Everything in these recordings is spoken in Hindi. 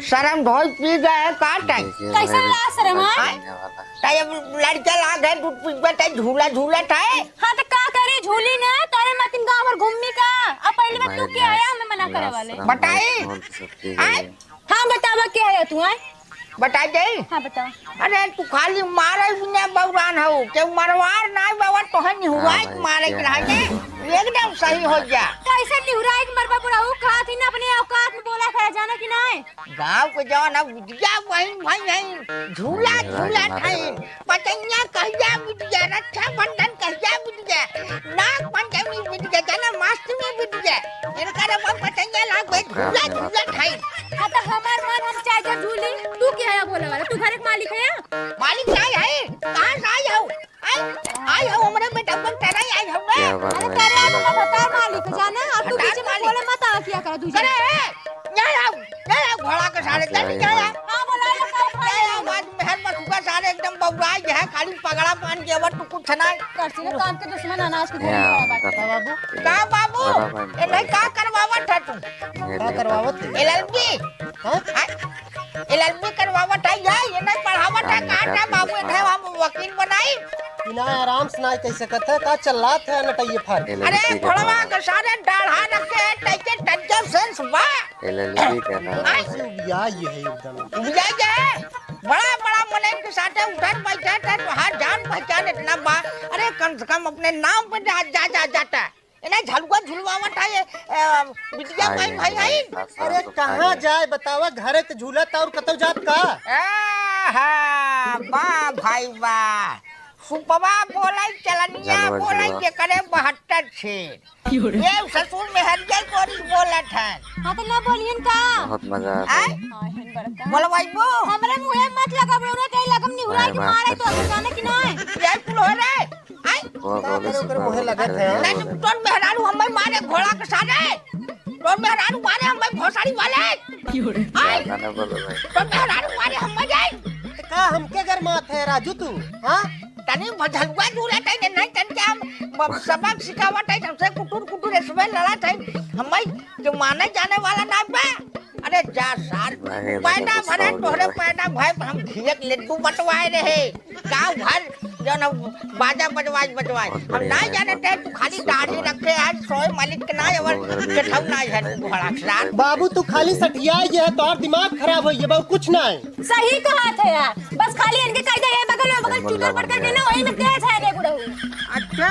शर्म ढोल पी गए का टाइम कैसा ला शर्म है? टाइम लड़का ला गए दूध पी गए झूला झूला है। हाँ तो का करे झूली ना तारे मतिन गांव भर घूमने का। अब पहली बार तू क्या आया हमें मना करे वाले बताई। हाँ बतावा क्या है तू है बता दे। हाँ बता। अरे तू खाली मारे बिना बौरान हो के मरवार नहीं बाबा तो नहीं हुआ मारे के रहे एकदम सही हो जा। कैसे निहुरा एक मरबा बुढ़ा हो खा थी ना अपने औकात में बोला खा जाना कि नहीं। गांव के जवान अब बिटिया वहीं भाई नहीं झूला झूला ठाई पतंगिया कहिया बिटिया रक्षा बंधन कहिया बिटिया नाग पंचमी बिटिया जना मास्टमी बिटिया इनका रे पतंगिया लाग गए झूला झूला ठाई। हाँ तो हमार मन हम चाहे तो झूली तू क्या है बोले वाला तू घर के मालिक है मालिक नहीं है कहां से आई हो आई हो हमरे बेटा बन तेरा आई हो ना। अरे तेरे को बता मालिक जाना अब तू बीच में बोले मत आ क्या कर तू अरे नहीं घोड़ा के सारे चल जा। हां बोला आज मेहर मत हुआ सारे एकदम बबुआ है खाली पगड़ा पहन के अब तू कुछ नहीं करती ना काम के दुश्मन अनाज के बाबू का बाबू ए नहीं का करवावत है तू का करवावत एलएलबी एलएलबी करवावत है ये नहीं पढ़ावत है काटा बाबू ने हम वकील बनाई बिना आराम से ना कैसे करता है का चलात है नटइए फाड़। अरे घोड़वा के सारे डाढ़ा रखे टैके टज्जा सेंस बा एलएलबी कहना या ये है एकदम बुझा जाए बड़ा बड़ा मनन के साथ उठन बैठा है तो हाथ जान पहचान इतना बा। अरे कम से कम अपने नाम पे जा जाता इन्हें झलुआ झुलवावट है ये बिटिया भाई भाई। अरे कहाँ जाए बतावा घरे के झूला और कतौ जात का वाह भाई वाह सुपवा बोलाई चलनिया बोलाई के करे 72 छे ये ससुर में हरिया कोरी बोलत है। हां तो ना बोलियन का बहुत मजा आता है। बोलवाइबो हमरे मुंह मत लगा बड़ो कहीं लगम नहीं हुआ कि मारे तो जाने कि नहीं ये कुल हो रे आई ओकर मुहे लगत है। नहीं तोन मेहरारू हमें मारे घोड़ा के सारे तोन मेहरारू मारे हमें भोसड़ी वाले आई गाना बोलो भाई तोन मेहरारू मारे हमें जाए का हमके घर माथ है राजू तू हां तनी भजलवा दूला तई नहीं तन के हम सबक सिखावत है हमसे कुटुर कुटुर इसमें लड़ा था हमें जो माने जाने वाला ना बा। अरे जा सार पैदा भरे तोहरे पैदा भाई हम खियक लड्डू बटवाए रहे गांव भर जन बाजा बजवाए हम ना जाने थे तू खाली दाढ़ी रखे आज सोए मालिक के ना और कठौ ना है घोड़ा सार बाबू तू खाली सठिया ये है तोर दिमाग खराब हो ये बहु कुछ ना है। सही कहा थे यार बस खाली इनके कायदा ये बगल चूतर पड़ करके ना वही में तेज है रे बुढ़ऊ। अच्छा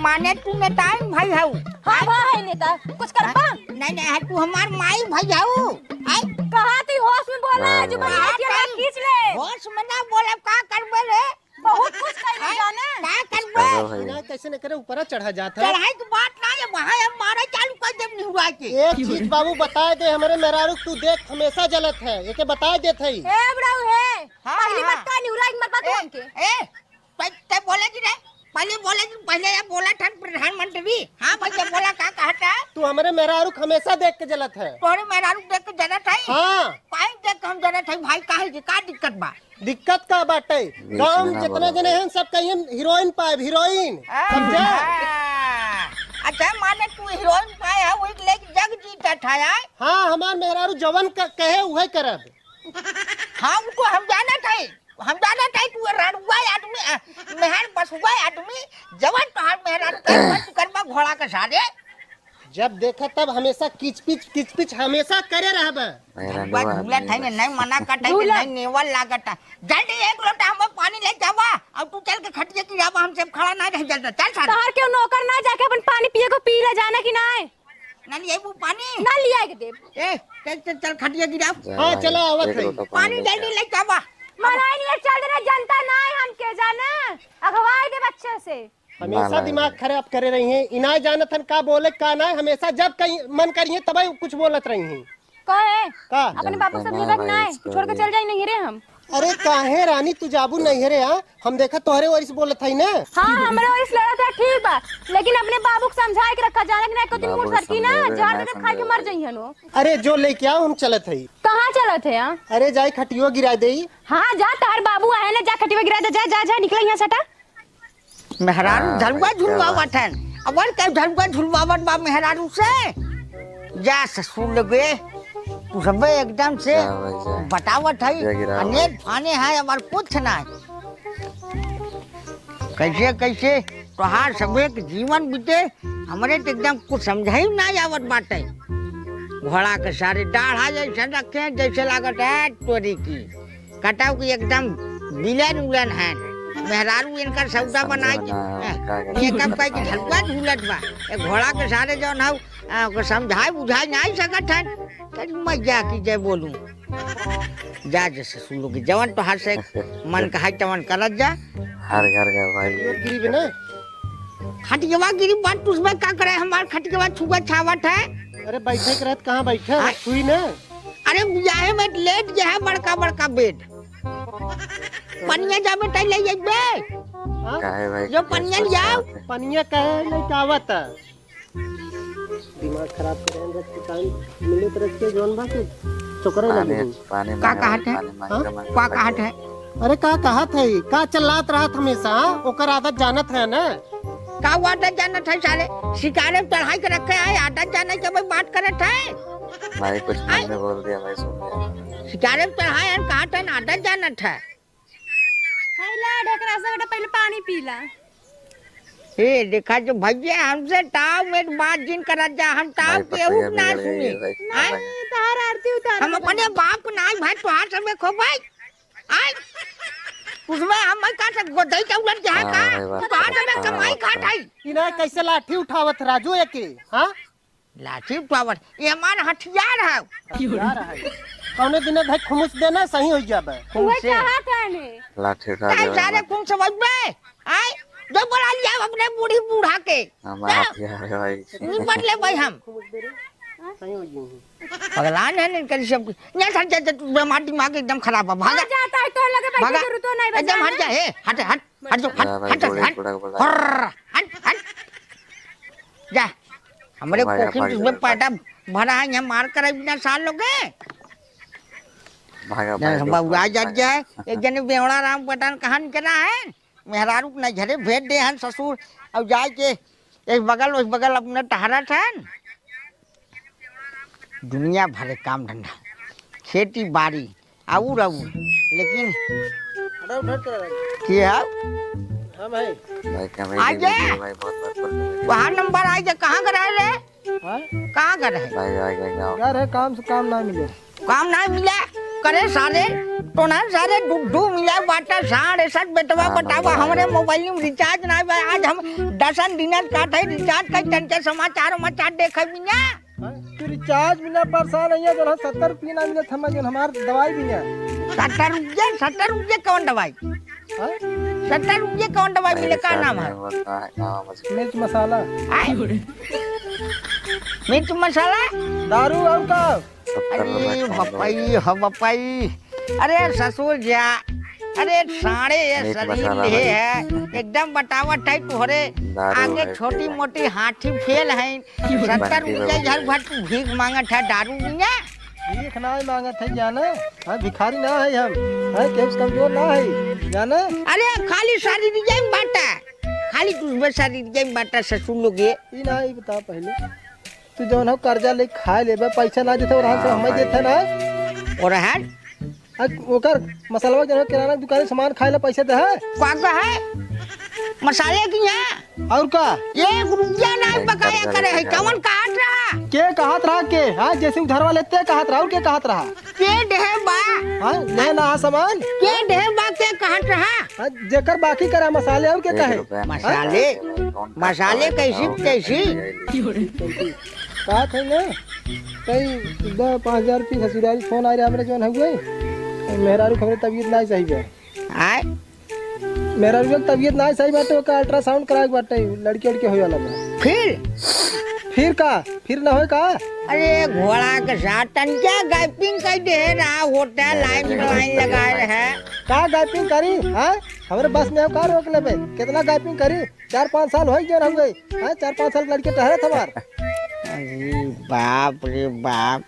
माने तू नेताई भाई हऊ हां भाई नेता कुछ कर पा नहीं तू हमार माई भाई हऊ आई कहा थी होश में बोला जो बनिया खींच ले होश में ना बोले का करबे रे बहुत कुछ कर जाने का करबे ना कैसे न करे ऊपर चढ़ा जाता है। चढ़ाई की बात ना है वहां हम मारे चालू कर देब नहीं हुआ के एक चीज बाबू बता दे हमारे मेहरारू तू देख हमेशा जलत है एके बता दे थई ए बुढ़ऊ है हाँ, पहली हाँ। बात का नहीं उड़ा मत बात हमके ए ते बोले कि रे पहले ये बोला था प्रधानमंत्री। हाँ भैया बोला का कहता तू हमारे मेहरारू हमेशा देख के जलत है। तोरे मेहरारू देख के जलत है हाँ पाई देख के हम जलत है भाई काहे की का दिक्कत बा दिक्कत का बाटे गांव में जितने जने हैं सब कहिए हीरोइन पाए हीरोइन समझा। अच्छा माने तू हीरोइन पाए है वही लेके जग जीता था यार। हाँ हमार मेहरारू जवन कहे वही करब। हाँ उनको हम जाना था तू रड़ुआ आदमी मेहर बसुआ आदमी जवन तोहार मेहरारू तू करबा घोड़ा के सारे जब देखा तब हमेशा किच पिच हमेशा करे रहबा। बस झूला था नहीं मना करता है नहीं नेवल लागता जल्दी एक लोटा हमें पानी ले जावा अब तू चल के खटिया की जावा हम सब खड़ा ना रह जाता चल सारा बाहर क्यों नौकर ना जाके अपन पानी पिए को पी ले जाना कि नहीं ना लिए वो पानी ना लिया के देव ए चल खटिया की जाओ। हाँ चला आवत है पानी जल्दी ले जावा मनाई नहीं चल रहा जनता ना है हम के जाना अगवाए दे बच्चे से हमेशा दिमाग खराब करे रही हैं इनाय जानत हन का बोले का ना हमेशा जब कहीं मन करिए तब कुछ बोलत रही हैं कहे का अपने बापू से निकल ना है छोड़ के चल जाए नहीं रे हम। अरे काहे रानी तू जाबू नहीं रे हम देखा तोहरे वरिस बोलत है ना। हाँ हमारे वरिस लड़ा था ठीक बा लेकिन अपने बाबू को समझा के रखा जाने के ना दिन मुड़ सरकी ना झाड़ दे खा के मर जाइए नो। अरे जो लेके आओ हम चलत है। कहाँ चलत है यहाँ? अरे जाए खटियो गिरा दे। हाँ जा तार बाबू आए ना जा खटियो गिरा दे जा निकल यहाँ सटा मेहरारू झलुआ झुलवावत है अब क्या झलुआ झुलवावत बा मेहरारू से जा ससुर लगे तू सब एकदम से जा भाई जा बतावट है जा गिरा अनेक फाने है हमार कुछ ना कैसे कैसे तोहार सबे के जीवन बीते हमरे तो एकदम कुछ समझाई ना आवत बाटे घोड़ा के सारे डाढ़ा जैसे रखे जैसे लागत है तोरी की कटाव की एकदम विलन उलन है मेहरारू इनका सौदा बनाई ये कब कह के ढलवा झूलत बा ए घोड़ा के सारे जौन हौ समझाई बुझाई नहीं सकत है तरी मजा की जय बोलूं जा जैसे सुन लो कि जवन तो हाथ से मन का है तवन करत जा हर घर का भाई गिरी भी ना खटिकवा गिरी बात तुझमें क्या करे हमार खटिकवा छुआ छावट है अरे बैठे के रहत कहाँ बैठे सुई ना अरे बुझाए में लेट गया है बड़का बड़का बेड पनिया जाबे तै ले जइबे काहे भाई जो पनिया जाओ पनिया कहे नहीं कावत दिमाग खराब करेंगे तो टाइम मिले तो रखते जोन बात चोकरे लगे पानी का कहत है का कहत है अरे का कहत है का चलात रहत हमेशा ओकर आदत जानत है ना का आदत जानत है साले शिकारे चढ़ाई के रखे है आदत जाने के भाई बात करत है भाई कुछ मैंने बोल दिया भाई सुन लिया शिकारे चढ़ाई है कहत है आदत जानत है खैला ढेकरा से बेटा पहले पानी पीला ए देखा जो भैया हमसे ताव में बात जिन करत जा हम ताव केहू ना सुनी आय तहार आरती उतार हम अपने बाप को नाई भाई तो हाथ में खो भाई आय उसमें हम का से गोदई के उलट जा का बाहर में कमाई खात है इना कैसे लाठी उठावत राजू एके हां लाठी पावर ये हमार हथियार है यार है कौने दिन भाई खुमुस देना सही हो जाबे ओए कहां थाने लाठी उठा काय दे सारे कुम समझ में आय जो बोला लिया अपने बूढ़ी बूढ़ा के हमारा हथियार है भाई नहीं बदले भाई हम सही हो जी भगवान है नहीं कर सब ये सर जा बीमार दिमाग एकदम खराब है भागा जाता है तो लगे बैठे भागा जरूर तो नहीं बचा एकदम हट जा हे हट हट हट जो हट हट जा हमारे कोखिन में पैदा भरा है यहाँ मार कर बिना साल लोगे भागा बाबू आ जाए एक जने बेवड़ा राम पठान कहानी करा है मेहरारू न झरे भेज दे हन ससुर अब जाए के एक बगल उस बगल अपने टहरा था दुनिया भरे काम धंधा खेती बाड़ी आऊ रहू लेकिन क्या हां भाई भाई क्या आ जा। भाई बहुत वहाँ नंबर आ जा कहाँ कर रहे हां कहाँ कर रहे भाई आ गया गाँव यार है काम से काम ना मिले काम ना मिला करे सारे तो ना सारे डुड्डू मिला बाटा साढ़े सात बेटवा बतावा हमारे मोबाइल में रिचार्ज ना बा आज हम 10 दिन काट है रिचार्ज का टंटे समाचार समाचार देखे बिना रिचार्ज बिना परेशान है जो 70 रुपया ना मिले थमा जो हमार दवाई भी है 70 रुपये कौन दवाई 70 रुपये कौन दवाई मिले का नाम है मिर्च मसाला आय। मिर्च मसाला दारू और का अरे बपाई हो बपाई अरे ससुर जा अरे साढ़े ये मीट शरीर मसाला ले भाई। है एकदम बतावट है तुहरे दारू आगे है, छोटी ठीक है। मोटी हाथी फेल है 70 बंटी रुपये बाबू। घर भर तू भीख मांगत है दारू बिना भीख ना मांगत है जाना हां भिखारी ना है हम है केस कमजोर ना है जाना अरे खाली सारी डिजाइन बाटा खाली तुझमें सारी डिजाइन बाटा ससुर लोग ये ई ना ई बता पहले तू जौन हो कर्जा ले खाए लेबे पैसा ना देते और से हमें देते ना और है आज ओकर मसाला जौन किराना दुकान सामान खाए ला पैसा दे है क्या है मसाले की है और का ये रुपया ना बकाया करे है कौन काट रहा के कहत रहा के हां जैसे उधार वाले ते कहत रहा और के कहत रहा के ढे बा हां ले ना सामान के ढे बा के काट रहा हां जेकर बाकी करा मसाले और के कहे मसाले मसाले कैसी कैसी बात है ना कई 5,000 रुपये ससुराली फोन आ रहा हमरे जोन हुए मेहरारू खबर तबीयत ना सही है आय मेहरारू की तबीयत ना सही बाटे ओका अल्ट्रासाउंड कराए बाटे लड़की लड़के होय वाला बा फिर का फिर ना होय का अरे घोड़ा के साथ क्या गैपिंग कर दे रहा होटल लाइन लगा रहे का गैपिंग करी हां हमरे बस में का रोक लेबे कितना गैपिंग करी 4-5 साल होई जोन हुए हां 4-5 साल लड़के ठहरत हमार अरे बाप रे बाप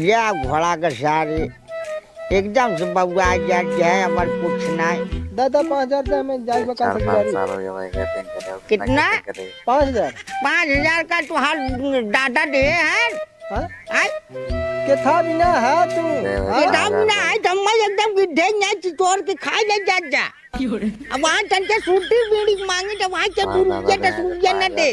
या घोड़ा के सारे एकदम से बउआ जा है हमार कुछ नहीं दादा 5,000 दे में जाई बका ससुराली साल हो गया भाई कहते हैं कितना? 5,000 5,000 का तुहार डाटा दे है हां आय के था बिना है तू ये दाम ना है धम्मा एकदम गिद्धे ना चितोर के खाई ले जा अब वहाँ चल के सूटी बीड़ी मांगी तो वहाँ के सूटिया न दे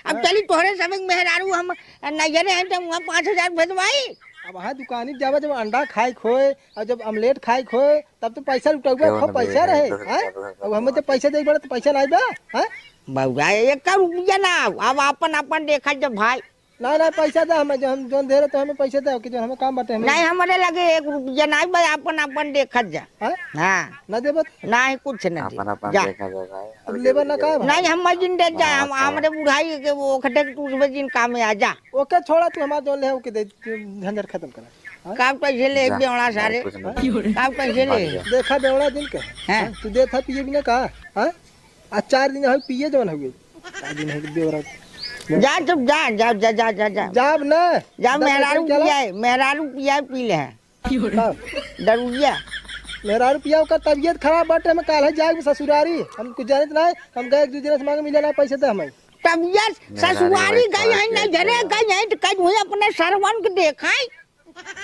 अब चली तोहरे सब मेहरारू हम नजरे हैं तो वहाँ 5,000 भेजवाई। अब वहाँ दुकानी जावे जब अंडा खाए खोए और जब ऑमलेट खाए खोए तब तो पैसा लुटौगे खूब पैसा रहे हैं। अब हमें जब पैसा दे बड़े तो पैसा लाई बा हैं बाबा एक रुपया ना अब अपन देखा जब भाई ना पैसा दे हमें जो हम जोन दे रहे तो हमें पैसा दे कि जो हमें काम बाटे हमें नहीं हमारे लगे 1 रुपया नहीं भाई अपन देखा जा हैं हाँ ना देबत नहीं कुछ नहीं अपन जा देखा जाएगा अब लेबर ना का नहीं हम जिन दे जा हमारे बुढ़ाई के वो खटे टूट में जिन काम में आ जा ओके छोड़ा तू हमारा जोन ले ओके दे झंझट खत्म करा काम पैसे ले बेवड़ा सारे काम पैसे ले देखा बेवड़ा दिन के हैं तू दे था पिए बिना का हैं आज 4 दिन हो पिए जोन हो गई 4 दिन है बेवड़ा जा चुप जा जाब ना जा मेहरारू पिया पी ले दरुइया मेरा रुपया का तबीयत खराब बाटे हमें काल है जाए ससुरारी हम कुछ जानत नहीं हम गए 1-2 दिन से मांगे मिले ना पैसे दे हमें तबीयत ससुरारी गई है ना जरे गई है तो कहीं हुई अपने सरवन के देखाई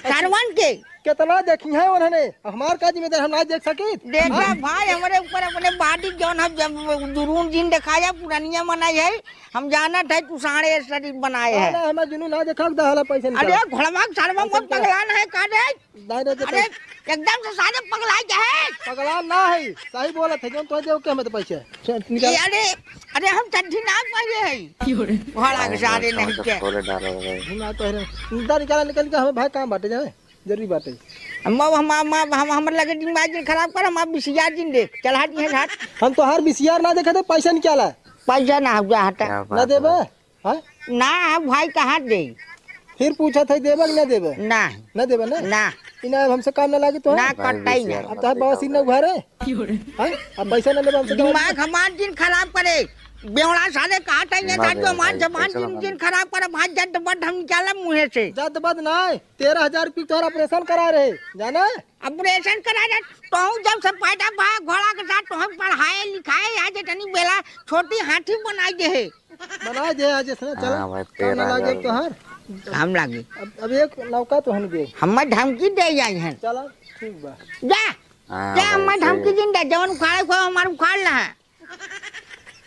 सरवन के कितना देखी है उन्होंने हमार का जिम्मेदार हम ना देख सके देखा भाई हमारे ऊपर अपने बाडी जौन हम जब जुनून जिन दिखाया पुरानिया मनाई है हम जाना था तू साढ़े शरीर बनाए है हमें जुनून ना देखा दहला पैसे अरे घोड़वा सरवा मत पगलान है का रे अरे एकदम से सारे पगला है पगला ना है सही बोला थे जोन तो दे के हमें तो पैसे अरे हम चड्ढी ना पाए है घोड़ा के सारे नहीं के खोले डालो भाई हम तो है निकल के हमें भाई काम बाटे जाए जरूरी बात है हम लगे दिमाग खराब कर हम बिसिया दिन देख चल हट है हट हम तो हर बिसियार ना देखे थे पैसा निकाला पैसा ना हुआ हटा ना देबे हां ना भाई कहाँ दे फिर पूछा था देबे कि ना देबे ना देबे ना इना हमसे काम ना लागे तो ना कटाई ना अब तो बवासीर ना घर है हां अब पैसा ना लेबे हमसे दिमाग हमार दिन खराब करे बेवड़ा साले कहा था ये साथ हमार जबान दिन खराब करे भाई जद बड हम निकाला मुंह से जद बद ना 13,000 रुपया तोहरा ऑपरेशन करा रहे जाना ऑपरेशन करा रहे तो जब से पैदा भा घोड़ा के साथ तो हम पढ़ाए लिखाए आज तनी बेला छोटी हाथी बनाई दे आज सुना चल काम ना लागे तो हर हम लागे अब एक नौका तो हम दे हम धमकी दे जाई हैं चलो ठीक बा जा हम धमकी दिन दे जवन उखाड़े को हमार उखाड़ ला है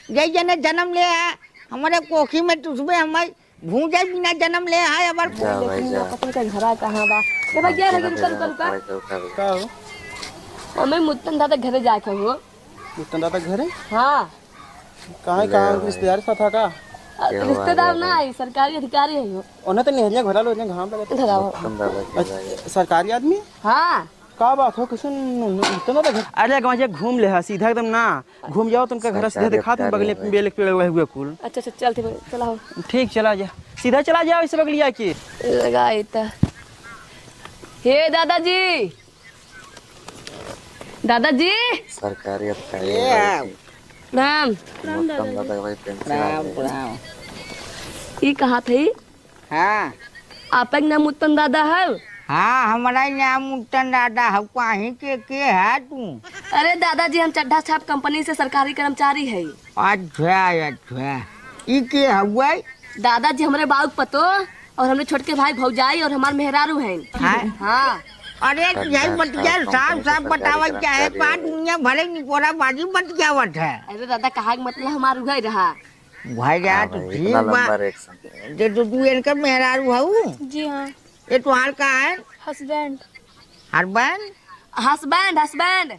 जय जने जन्म ले है हमारे कोखी में तुसबे हमारे भूंजे बिना जन्म ले है हमार पता का घर कहां बा ए भैया रुका का हो हमें मुत्तन दादा घरे जाके हो मुत्तन दादा घरे हां कहां रिश्तेदार था का रिश्तेदार ना है सरकारी अधिकारी है हो ओने तो नहीं घरा लो घाम लगा सरकारी आदमी हां का बात हो किसन मुत्तन दादा घर अरे गांव जे घूम ले सीधा एकदम ना घूम जाओ तुमका घर सीधा दिखा तुम बगले में बेल पेड़ हुए कुल अच्छा चलते चला ठीक चला जा सीधा चला जाओ इस बगलिया के लगाई त हे दादाजी सरकारी अधिकारी राम भाई पेंशन ई कहा थे हाँ आप एक नाम मुत्तन दादा है हाँ हमारा नाम मुत्तन दादा है कहीं के है तू अरे दादाजी हम चड्ढा छाप कंपनी से सरकारी कर्मचारी है अच्छा ई के हुआ दादाजी हमारे बाबू पतो और हमने छोटके भाई भौजाई और हमारे मेहरारू हैं हाँ अरे यही बतिया साफ बतावा क्या है का दुनिया भले निकोरा बाजी बतियावत है अरे दादा कहा मतलब हमारा उगाई रहा भाई जा तो ठीक बा जे तू इनका मेहरारू हऊ जी हाँ ये तुम्हार का है हस्बैंड हस्बैंड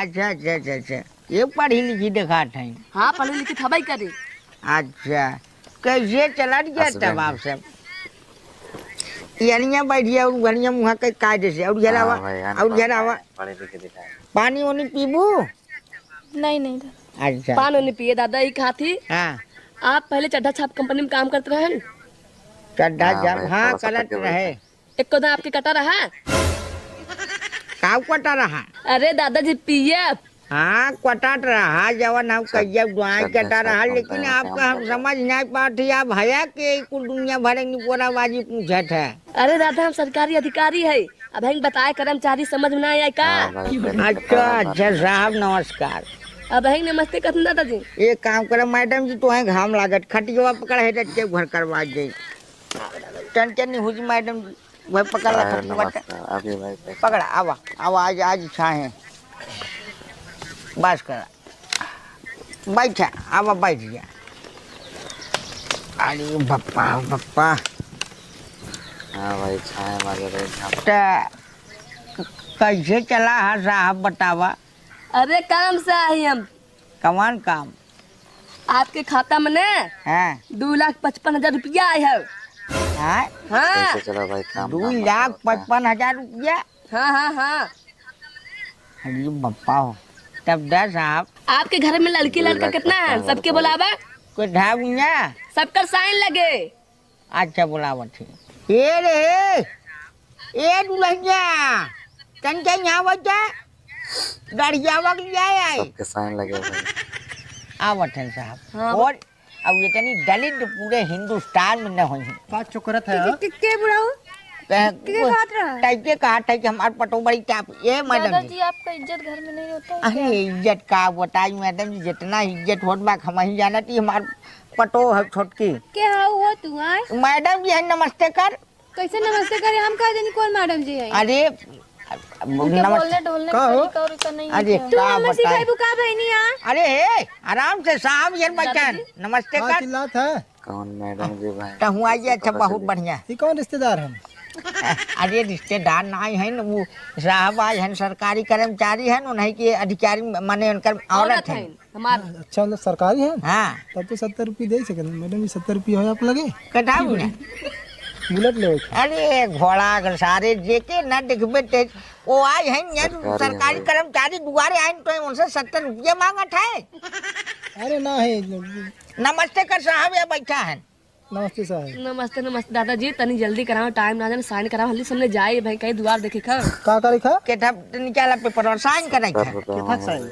अच्छा ये पढ़ी लिखी दिखा थे हाँ पढ़ी लिखी था भाई करे अच्छा कैसे चला गया तब आप सब यानिया बैठिया और घनिया मुहा के कायदे से और जरावा पानी वानी पीबू नहीं अच्छा पानी नहीं पिए दादा ये कहा थी हाँ आप पहले चड्ढा छाप कंपनी में काम करते रहे चड्ढा जब हाँ करत रहे एक को आपके कटा रहा काव कटा रहा अरे दादाजी पिए हाँ कटाट रहा जवन हम कहिए दुआई कटा रहा लेकिन आपका हम समझ नहीं पाते आप भैया के कुल दुनिया भरे निकोराबाजी पूछत है अरे दादा हम सरकारी अधिकारी है अब हम बताए कर्मचारी समझ में नहीं आए का अच्छा साहब नमस्कार अब हम नमस्ते कहते दादाजी एक काम करे मैडम जी तो है घाम लागत खटिया पकड़ है के घर करवा दे टन हुई मैडम जी वह पकड़ ला साहब खटनी बच्चा नमस्कार अभी भाई पैसा पकड़ा आवा आवा आज छाहे बस करा बैठा आवा बैठ गया अरे बप्पा बप्पा हाँ भाई छाए मारे रे कैसे चला है साहब बतावा अरे काम से आई हम। कमान काम आपके खाता में ने है 2,55,000 रुपया आए है। हाँ हाँ कैसे चला भाई काम 2,55,000 रुपया हाँ हाँ हाँ। अरे बप्पा हो तब दे साहब आपके घर में लड़की लड़का कितना है? सबके बुलावा, कोई ढा बुझा सबका साइन लगे। अच्छा बुलावा ठीक ये रे ये दुल्हनिया कंचा यहाँ बच्चा गाड़िया वक्त जाए सबके साइन लगे भाई आवत है साहब हाँ। और अब ये तनी दलित पूरे हिंदुस्तान में न होई का चुकरत है के बुढ़ाऊ टाइपे कहा था कि हमारे पटो बड़ी टाप ये मैडम जी दादाजी आपका इज्जत घर में नहीं होता है अरे इज्जत का बताई मैडम जी जितना इज्जत होत बा हम ही जानत ही हमार पटो है छोटकी क्या हुआ तू आए मैडम जी है नमस्ते कर कैसे नमस्ते करे हम कह देनी कौन मैडम जी है अरे नमस्ते ढोलने का हो का नहीं अरे तू का हमें बताई सिखाई बुका बहनी आ अरे हे, आराम से साहब ये बच्चन नमस्ते का कर चिल्लात है कौन मैडम जी भाई तो हुआ ये अच्छा बहुत बढ़िया ये कौन रिश्तेदार है अरे रिश्तेदार ना है न वो साहब आए हैं सरकारी कर्मचारी है उन्हीं के अधिकारी माने उनकर औरत है हमारे अच्छा मतलब सरकारी है हाँ तब तो 70 रुपये दे सके मैडम जी 70 रुपये हो आप लगे कटाऊ ने बुलेट ले अरे घोड़ा अगर सारे जेके न दिखबे ते वो आए हैं ये सरकारी कर्मचारी दुआरे आए तो उनसे 70 रुपये मांगत है अरे ना है नमस्ते कर साहब ये बैठा है नमस्ते साहब नमस्ते नमस्ते दादाजी तनी जल्दी कराओ टाइम ना जाने साइन कराओ हल्दी सामने जाए भाई कहीं द्वार देखे खा का लिखा के निकाला पेपर और साइन कराई था कितना साइन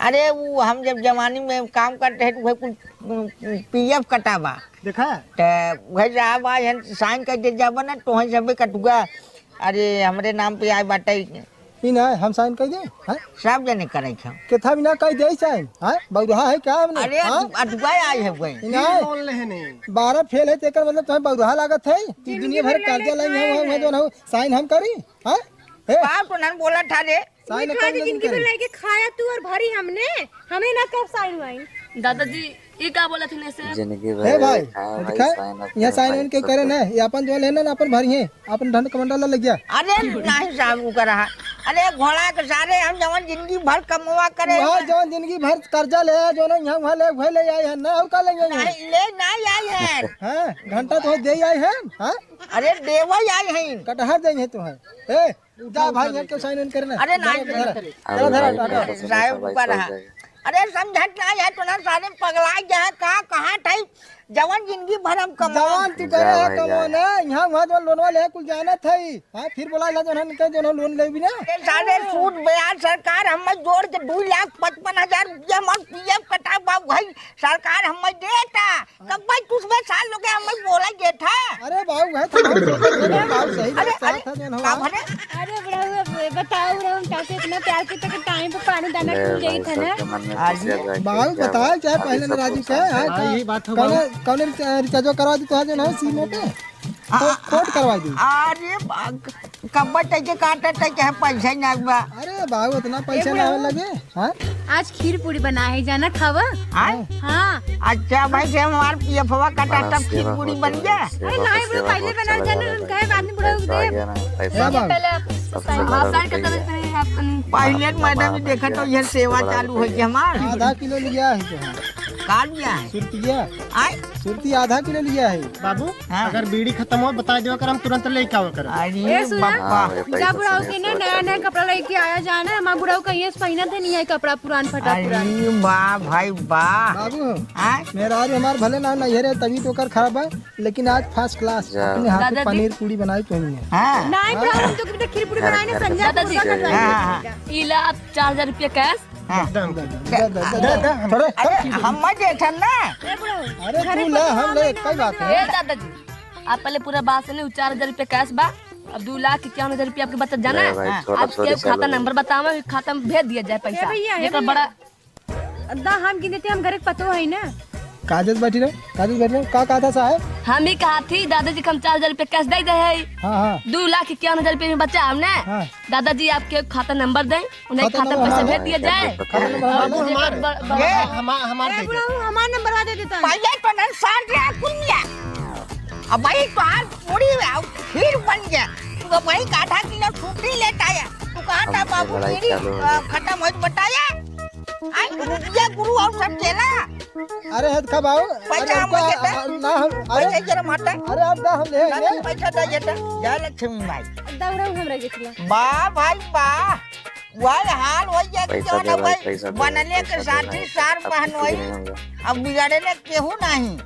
अरे वो हम जब जवानी में काम करते हैं तो वह कुछ पीएफ कटावा देखा तो वह साहब आए हैं साइन कर दे जाबा ना तो वही सब कटुआ अरे हमारे नाम पे आए बाटे ई ना हम साइन कर दे हैं सब जने करे छो केथा बिना कह दे साइन हैं बौरहा है क्या हमने अरे अटुआ आए है वही ई ना 12 फेल है तेकर मतलब तुम्हें बौरहा लागत है ती दुनिया भर कर्जा लाई है जो ना साइन हम करी हैं ए बाप तो नन बोला था रे साइन कर जिंदगी में लेके खाया तू और भरी हमने हमें ना कब साइन हुई दादाजी ये क्या बोला थे ऐसे जिंदगी हे भाई हाँ देखा यहाँ साइन इन के करे ना ये अपन जो लेना ना अपन भरी है अपन ढंड कमंडल लग गया अरे नहीं साहब वो रहा अरे घोड़ा के सारे हम जवन जिंदगी भर कमवा करे वहाँ जो जिंदगी भर कर्जा ले जो ना यहाँ वहाँ ले वही ले आए हैं ना का ले आए हैं नहीं ले नहीं आए हैं हैं घंटा तो दे आए हैं हैं अरे देवा आए हैं कटहर देंगे तुम्हें ए जा भाई यहाँ क्यों साइन इन करना अरे नहीं साहब वो रहा अरे समझत नहीं है तो ना सारे पगला गया कहाँ कहाँ थे जवान जिंदगी भर हम कमा जवान तू करे है कमाना यहाँ वहाँ जो लोन वाले है कुल जाना था ही हाँ फिर बोला ला जो ना निकल जो ना लोन ले भी ना सारे सूद ब्याज सरकार हमें जोड़ के 2,55,000 रुपया हम पीएफ कटा भाई सरकार हमें देता तब भाई तुझमें साल लोग हमें बोला ये था अरे बाबू है तो बाबू सही अरे अरे था जो का ना भरे अरे बड़ा बताओ हम कैसे इतना प्यार करते कि टाइम पे पानी दाना खुल जाई था ना बाबू बताओ चाहे पहले ना राजू के यही बात हो कौन रिचार्ज करवा दी तो ना सी में पे कोट करवा दी अरे कब तक काटा तक है पैसा ना बा अरे बाबू इतना पैसा ना लगे हाँ आज खीर पूरी बना है जाना खावा हाँ अच्छा भाई से हमार पीएफवा कटा तब खीर पूरी बन गया अरे नहीं बड़ा पहले बना जाना हम कहे बाद में बड़ा दे साइन करते रहे आप पहले मैडम जी देखा तो यह सेवा चालू हो गई हमार आधा किलो लिया है काट दिया है सुरतिया आए सुरती आधा किलो लिया है बाबू हाँ। अगर बीड़ी खत्म हो बता दो कर हम तुरंत लेके आओ कर अरे बापा जा बुढ़ाओ के ना नया नया कपड़ा लेके आया जाना हमारा बुढ़ाओ कहीं से पहना था नहीं है कपड़ा पुरान फटा पुरान अरे वाह भाई वाह बाबू आए मेरा आज हमार भले ना नहीं है तभी तो कर खराब है लेकिन आज फर्स्ट क्लास अपने हाथ से पनीर पूरी बनाई तो हमने हाँ नहीं बुढ़ाओ हम तो खीर पूरी बनाए ना संजय दादाजी हाँ इला 4,000 रुपया कैश थोड़े अरे हम देखा ना अरे तू ले हम ले कई बात है ए दादाजी आप पहले पूरा बात सुने 4,000 रुपया कैश बा अब 2,51,000 रुपया आपके बचत जाना है आपके खाता नंबर बतावा खाता में भेज दिया जाए पैसा भैया, ये तो बड़ा दा हम गिनते हम घर के पतो है ना काजल बैठी रहे का कहा था साहब? हम ही कहा थी दादाजी को हम 4,000 रुपये कैश दे रहे हैं। हाँ हाँ 2,51,000 रुपये में बचा हमने। हाँ। दादाजी आपके खाता नंबर दें, उन्हें खाता खाता नंबर पैसे हमारा- भेज दिया जाए। खाता नंबर हमारा- ये हमार दे दो। हमारा नंबर दे देता पहले तो न साथ रहा कुनिया। अब भाई तो आज पूरी खीर बन गया। तो भाई आधा किलो छुट्टी लेता है। तू कहाँ था बाबू लड़ाई मेरी चालू हो गई। खत्म हो बताया। आज ये गुरु और सब चला। अरे हद का बाबू पैसा हम देते। ना हम पैसे जरा माता। अरे अब दा हम ले ना आएंगे। पैसा दे देता। जय लक्ष्मी माई। दौड़ा हमरा गेछला वाह भाई वाह। वही हाल हो गया कि पैसा जो दे ना भाई, भाई पैसा दे, बनले के पैसा दे साथी भाई। सार अब पहन कुछ भी वही नहीं होगा। अब बिगाड़े ले केहू नहीं।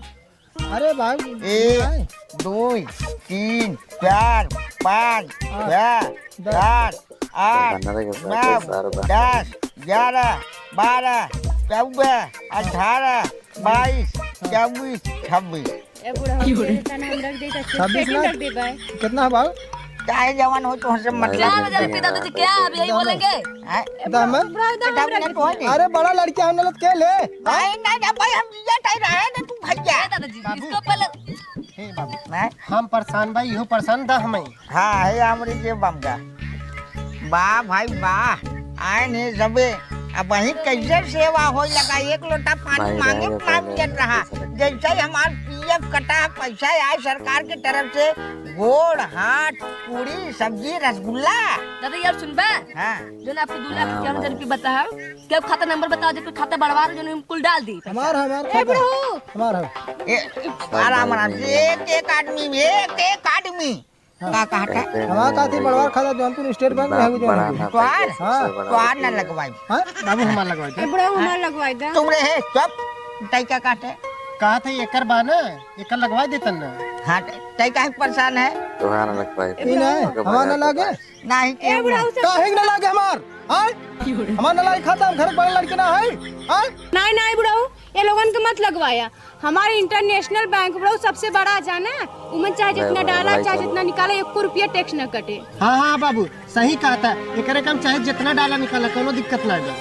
अरे बाबू 1 2 3 4 5 6 7 8 बनने के 9 सारे 10 11 12 14 18 22 24 26। ए बुढ़ा हो देता ना हमरा देता 26 पेटी लाख? रख दे भाई। कितना है बाबू? चाहे जवान हो तो हमसे मतलब 4,000 रुपये दादाजी क्या अब यही बोलेंगे? है दाम है? बेटा मैंने तो है नहीं। अरे बड़ा लड़का हमने लत के ले नहीं नहीं भाई हम ये टाइ रहे ना तू भैया। ए दादाजी इसको पहले हे बाबू मैं हम परेशान भाई इहो परेशान दा हमें। हाँ है हमारे जे बमगा। वाह भाई वाह आए ने सबे अब वही कैसे सेवा हो लगा। एक लोटा पानी भाई मांगे रहेगा ना पहले, मिल रहा। पैसा लगे। जैसे ही हमारा पीएफ कटा पैसा आए सरकार की तरफ से गोड़ हाथ पूरी सब्जी रसगुल्ला। दादाजी आप सुनबे? हाँ जो ना आपको 2,51,000 रुपये बताया, क्या खाता नंबर बताओ जो खाता बढ़वा रहे, जो हम कुल डाल दी। हमारा हमारा आराम आराम से एक आदमी एक आदमी का कहता है हमारा काती बड़वार खाता जौनपुर स्टेट बैंक में है जो बढ़ाना त्वार हाँ। त्वार न लगवाई। हां बाबू हमार लगवाई ए दे। बुढ़ा हमारा लगवाई दे। तुम रहे सब तय का काटे। कहा था एकर बा ना एकर लगवा देतन ना। हाँ तय का परेशान है तुम्हारा लग पाए ई नहीं हमार ना लागे नहीं के काहे ना लागे हमार हां हमार ना लागे खाता हम घर बड़ा लड़के ना है हां नहीं नहीं बुढ़ाऊ ये लोगन के मत लगवाया। हमारे इंटरनेशनल बैंक बुढ़ाऊ सबसे बड़ा जाना उमन चाहे जितना डाला चाहे जितना निकाले 1 रुपया टैक्स न कटे। हाँ हाँ बाबू सही कहा था। एकरे काम चाहे जितना डाला निकाला कोनो दिक्कत ना है।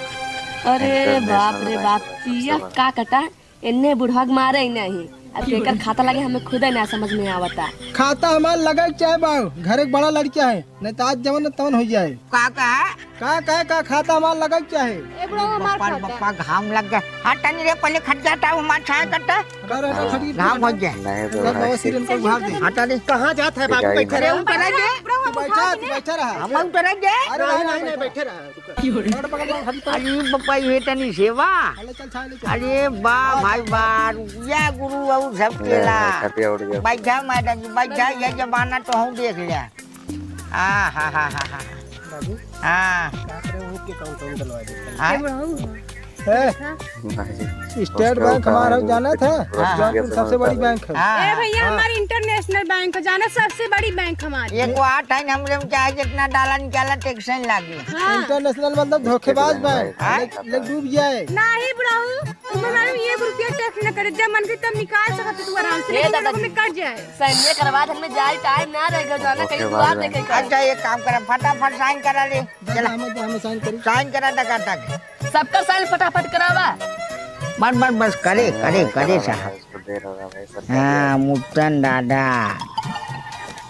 अरे बाप रे बाप पीएफ का कटा इन्ने बुढ़वा के मारे ही नहीं। अब एकर खाता लगे हमें खुद ही ना समझ में आवता। खाता हमार लगे चाहे बाबू घर एक बड़ा लड़का है नहीं तो आज जवन तवन हो जाए का का खाता हमार लगे चाहे ए बुढ़ाऊ हमार बप्पा खाता बप्पा घाम लग गया। हटा नहीं रे पहले खट जाता हूँ मार छाया करता अरे खड़ी घाम हो गया। नहीं तो घर में सिरन को भार दे हटा नहीं कहाँ जात है बाबू बैठे अरे रहो। उतरेंगे तू बैठा रहा हम उतरेंगे। अरे नहीं नहीं बैठे रहा। अरे बप्पा ये तनी सेवा। चल छा ले अरे वाह भाई वाह या गुरु और सब केला खटिया उड़ गया बैठा मैडम जी बैठा ये जमाना तो हम देख लिया। हाँ हाँ हाँ हाँ हाँ बाबू हाँ क्या करे उनके अकाउंट डलवा दे हाँ स्टेट बैंक हमारा जाना था जौनपुर सबसे बड़ी बैंक है ए हाँ भैया हमारी इंटरनेशनल बैंक जाना सबसे बड़ी बैंक हमारी। एक को 8 है हमरे में चाहे जितना डाला निकाला टैक्स नहीं लागे। इंटरनेशनल मतलब धोखेबाज बैंक हाँ। ले डूब जाए नहीं बुढ़ाऊ तुम हमारे 1 रुपया टैक्स न करे जब मन के तब निकाल सकत तू आराम से ए लेकिन दादा लोगों में कट जाए। सैन्य करवा हमें जाए टाइम ना रहेगा जाना कहीं द्वार देखे कर। अच्छा एक काम करा फटाफट साइन करा ले चला हमें साइन करी साइन करा टका टक सबका साइन फटाफट करावा। बस बस बस करे करे करे साहब। इसको देर होगा भाई सर हाँ मुक्तन दादा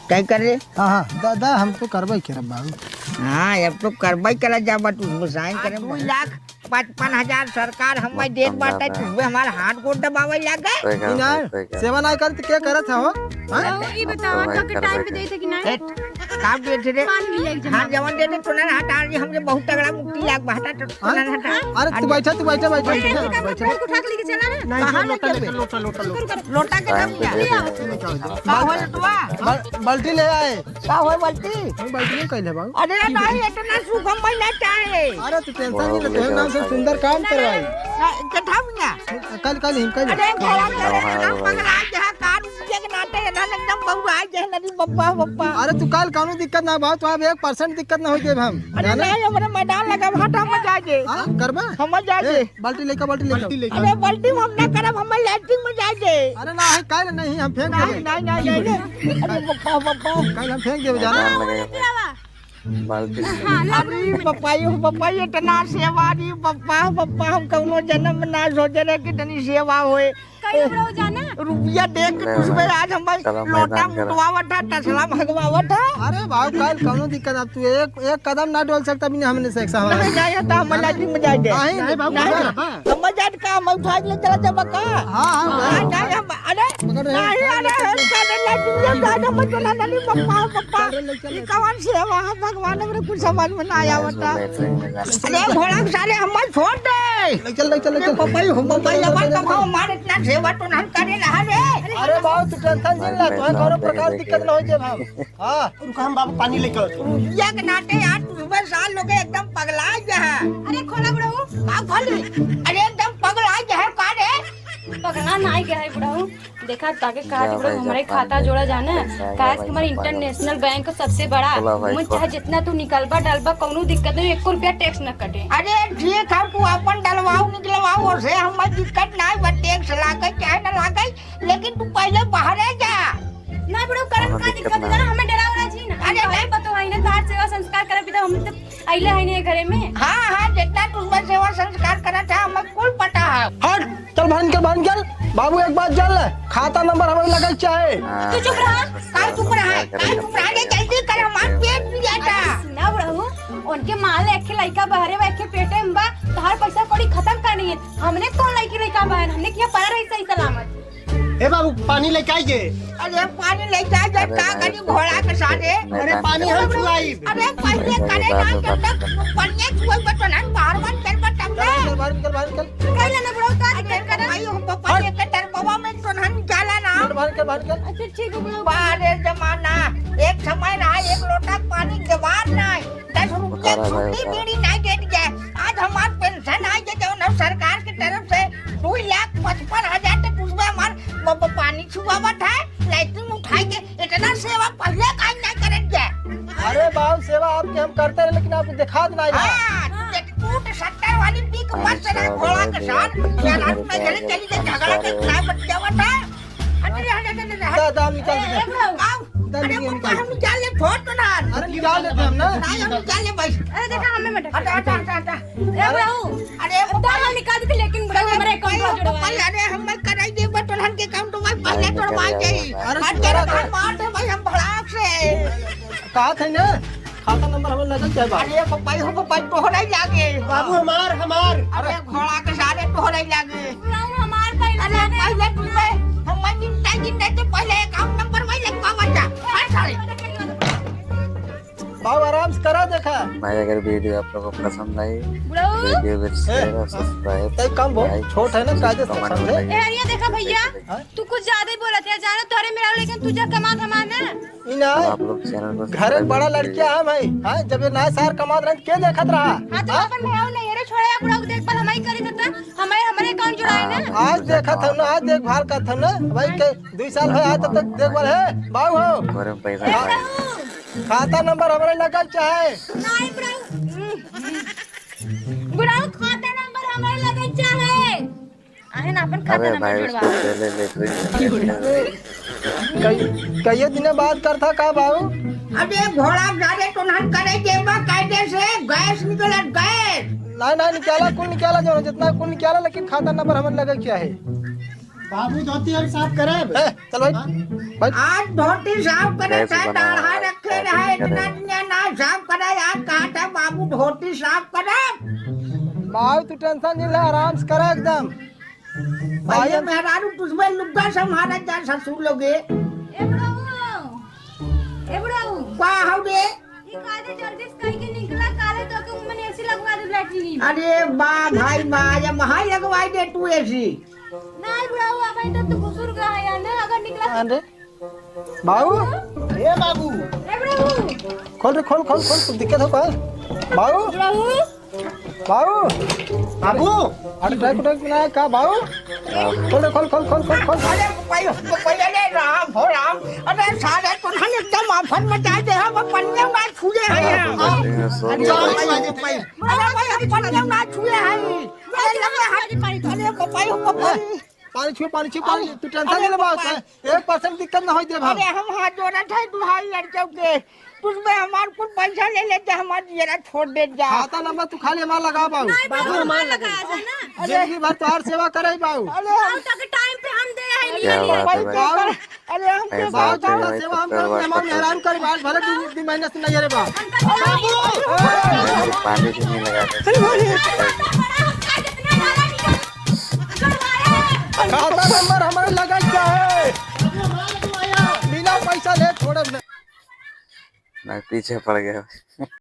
क्या कर रहे। हाँ हाँ दादा हम तो करवाई के बाबू हाँ अब तो करवाई करा जा बट उसमें साइन करे 2,55,000 सरकार हमें देत बाटे तुम्हें हमारे हाथ को दबावे लगा। सेवा नहीं करते क्या करत हो बुढ़ाऊ ई बतावा तो के टाइम पे देते कि नहीं काम देते रे पानी ले एक हाँ जवान देते तो ना हटा रही हमने बहुत तगड़ा मुक्ति लाग बहता तो ना हटा। अरे तू बैठा जमा उठा के लेके चला ना कहाँ ले चलबे लोटा के नाम क्या का हो लटवा बाल्टी ले आए का हो बल्टी बाल्टी नहीं कहले बाबू अरे नहीं इतना सुखम मैं ना चाहे अरे तू टेंशन नहीं ले नाम से सुंदर काम करवाई कठामिया कल हिम कल अरे घोड़ा के मंगला जहां कार जग नाटे ना एकदम बहुआ जे नदी बप्पा बप्पा। अरे तू कल कानून दिक्कत ना भाव तो अब 1% दिक्कत ना हो जाए हम अरे नहीं हमरे मैदान लगा हटा मत जाजे हां करबा हम जाजे बाल्टी लेके बाल्टी अरे बाल्टी हम ना करब हम लैट्रिन में जाजे। अरे ना है कल नहीं हम फेंक नहीं देबे नहीं नहीं अरे बप्पा बप्पा कल हम फेंक देबे जाना बाल्टी अरे पप्पा ये इतना सेवा दी पप्पा हम कौनो जन्म ना सोचे रहे कि इतनी सेवा होए भाई बड़ा जाना रुपया देख के तुझमें आज हम चलो लोटा मैदान करो। मुटवावट था टसला भगवावट था अरे भाव काल कौनो दिक्कत अब तू एक कदम ना डोल सकता भी हमने से एक सवाल नहीं जाए तो हम लाइटिंग में जाए दे नहीं बाबू हम जाए का हम उठा ले चला जब का हां हां नहीं हम अरे नहीं अरे हम लाइटिंग में जाए हम तो नहीं पप्पा ये कौन से है वहां भगवान मेरे कुछ समझ में ना आया बता अरे घोड़ा सारे हम छोड़ दे चल पप्पा लगा तो हम हमारे इतना सेवा तो नहीं करे रहा रे अरे बाबू तू टेंशन नहीं ले तो कोनो प्रकार दिक्कत ना हो जे भाव हां रुका हम बाबू पानी लेकर आते या के नाते यार सुबह साल लोग एकदम पगला गया है अरे खोला बुढ़ाऊ का खोली अरे एकदम पगला गया है का रे पगला नहीं गया है बुढ़ाऊ देखा ताकि कहा बुढ़ाऊ हमारे खाता जोड़ा जाना काश कि हमारे इंटरनेशनल बैंक सबसे बड़ा मन चाहे जितना तू निकलबा डालबा कोनो दिक्कत नहीं 1 रुपया टैक्स न कटे अरे ठीक है तू अपन डलवाओ निकलवाओ और से हमें दिक्कत नहीं बट टैक्स लागे चाहे न लागे लेकिन तू पहले बाहर जा ना बुढ़ाऊ करम का दिक्कत है हमें डरावना जी ना अरे नहीं पता है ना तार सेवा संस्कार करे पिता हम तो आइले है नहीं घरे में हाँ जितना तुझमें सेवा संस्कार करा था हमें कुल पता है हट चल बाहर निकल बाबू एक बात जान ले खाता नंबर हमें लगा चाहे तू चुप रहा काय चुप रहा रे जल्दी कर हमार पेट पी जाता ना बुढ़ाऊ उनके माल लेके लइका बहरे बैठे पेटे में बा तोहार पैसा कौड़ी खत्म करनी है हमने कौन लइका बहन हमने किया पड़ा रही सही सलामत ए बाबू पानी लेके आइए अरे पानी लेके आ जा का करी घोड़ा के साथे अरे पानी हम छुआई अरे पहले करे ना जब तक पन्ने छुई बटो ना बाहर मन कर बटम ना बाहर निकल कहले ना बुढ़ऊ का दिक्कत करे भाई हम पप्पा के तर बाबा में तो नन जाला ना बाहर निकल अच्छा ठीक है बुढ़ाऊ बाहर जमाना एक समय रहा एक लोटा पानी के बाद नहीं 10 रुपया छुट्टी बीड़ी नहीं देत गया आज हमार पेंशन आई जे जो सरकार की तरफ से 2,55,000 तक उसमें हमार पानी छुआवत है लाइटिंग उठाई के इतना सेवा पहले काहे नहीं करत गया अरे बाबू सेवा आपके हम करते रहे लेकिन आपको दिखा देना हां टूट 70 वाली पीक बस से घोड़ा के साथ या रात में चली झगड़ा के खिलाफ बच जावत है अरे दाम निकाल अरे हम निकाल ले फोटो ना अरे निकाल लेते हम ना नहीं हम निकाल ले भाई अरे देखा हमें मत हटा ए बुढ़ाऊ अरे दाम निकाल दे लेकिन बुढ़ाऊ हमारे अकाउंट में जोड़वा अरे हम कराई दे बटन के अकाउंट में पहले तोड़वा जाई अरे तेरा भाई मार दे भाई हम भड़ाक से कहा थे ना खाता नंबर हमें लगा चाहे बाबू अरे पप्पा हो पप्पा तोहरा लागे बाबू हमार अरे घोड़ा के सारे तोहरा लागे बुढ़ाऊ हमार पहले अरे पहले तुम्हें हम जिंदा तो पहले अकाउंट नंबर वही लगवावा जा हर सारे बाबू आराम से करा देखा भाई अगर वीडियो आप लोगों को पसंद आई बुढ़ाऊ वीडियो को शेयर और सब्सक्राइब तो कम बहुत छोट है ना कायदे से समझे ए ये देखा भैया तू कुछ ज्यादा ही बोलत है जाना तोरे मेरा लेकिन तुझे कमा ना इना आप लोग चैनल को घर एक बड़ा लड़किया है भाई हां जब ये नया शहर कमात रहे के देखत रहा हां तो अपन भैया नहीं रे छोड़ा बुढ़ाऊ देख पर हमारी करी देता हमारे अकाउंट जुड़ाए ना आज देखा था ना आज देखभाल का था ना भाई के 2 साल है आज तक देखभाल है बाबू हो और पैसा भाई खाता नंबर हमारे लगा चाहे नहीं बुढ़ाऊ खाता नंबर हमारे लगे चाहे आहे ना अपन खाता अरे नंबर भाई जुड़वा उसको पहले ले कई दिन बाद करता का बाबू अरे घोड़ा गाड़े तो ना करे देवा कायदे से गैस निकलत गैस नहीं निकाला कुल निकाला जो जितना कुल निकाला लेकिन खाता नंबर हमें लगा क्या है बाबू धोती हम साफ करे चल भाई आज धोती साफ करे था दाढ़ा रखे रहे इतना दिन ना साफ करे आज कहा था बाबू धोती साफ करे बाबू तू टेंशन नहीं ले आराम से करा एकदम भाई मेहरारू तुझमें लुग्गा संभाला जा ससुर लोगे ए बुढ़ाऊ का हो रे ये काले जल्दी से कहीं के निकला काले तो के मुंह में एसी लगवा दे लैट्रिन में अरे वाह भाई वाह ये महाई लगवाई दे तू ऐसी नहीं बुढ़ाऊ अब तो बुजुर्ग है यार ना अगर निकला अरे बाबू ए बाबू ए बुढ़ाऊ खोल कुछ दिक्कत हो का बाबू बुढ़ाऊ बाबू अरे ट्रैक बनाया का बाबू खोल अरे पहले राम हो राम अरे सारे तो हम एकदम आफत मचा दे हम पन्ने में छुए हैं अरे भाई हम पन्ने में छुए हैं अरे लगे हाथ अरे पानी छुए तू टेंशन नहीं ले बात 1% दिक्कत ना होई दे अरे हम हाथ जोड़ा था दुहाई लड़के के तुझमें हमार कुछ पैसा ले लेते हमारी जरा छोड़ दे जा खाता नंबर तू खाली हमारा लगा बाबू बाबू हमारा लगाया था ना जिंदगी भर तो हर सेवा करे बाबू अरे तक टाइम पे हम क्या बात है भाई अरे हम भाई बाप बाप रे दादा भाई सेवा हम पकड़ करब बात मेहमान पकड़ हैरान कर बाल भले 2 महीने से नहीं रे बा पानी भी नहीं लगा खाता नंबर हमारा लगा क्या है बिना पैसा ले छोड़ब नहीं मैं पीछे पड़ गया